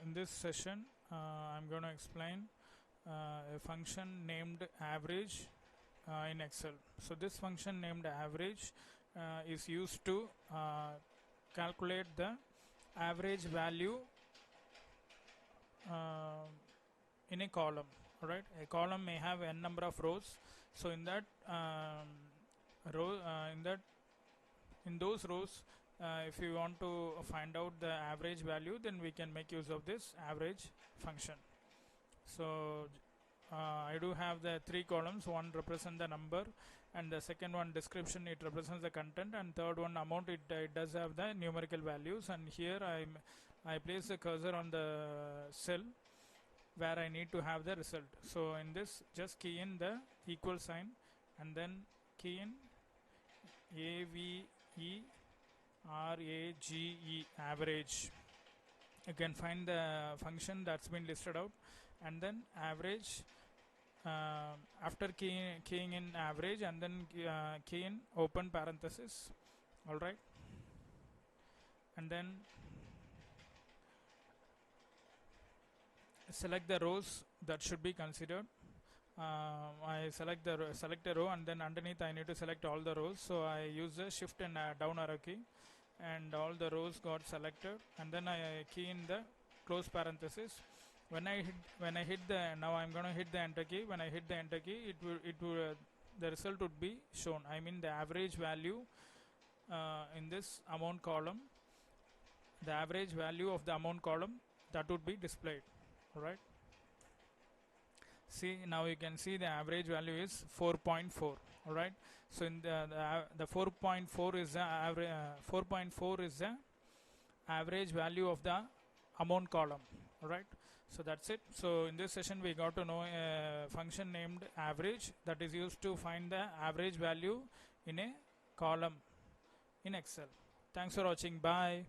in this session I'm going to explain a function named average in Excel. So this function named average is used to calculate the average value in a column. Alright, a column may have n number of rows. So in that in those rows, if you want to find out the average value, then we can make use of this average function. So I do have the three columns. One represents the number, and the second one description, it represents the content, and third one amount, it does have the numerical values. And here I place the cursor on the cell where I need to have the result. So in this, just key in the equal sign and then key in AVERAGE, average. You can find the function that's been listed out, and then average. After keying in average, and then key in open parenthesis. All right, and then select the rows that should be considered. I select a row, and then underneath I need to select all the rows. So I use the shift and down arrow key, and all the rows got selected, and then I key in the close parenthesis. When I hit the, now I'm going to hit the enter key. When I hit the enter key, the result would be shown. I mean the average value in this amount column, the average value of the amount column, that would be displayed. All right. See, now you can see the average value is 4.4. all right, so in the 4.4 is the average. 4.4 is the average value of the amount column. All right, so that's it. So in this session we got to know a function named average that is used to find the average value in a column in Excel. Thanks for watching. Bye.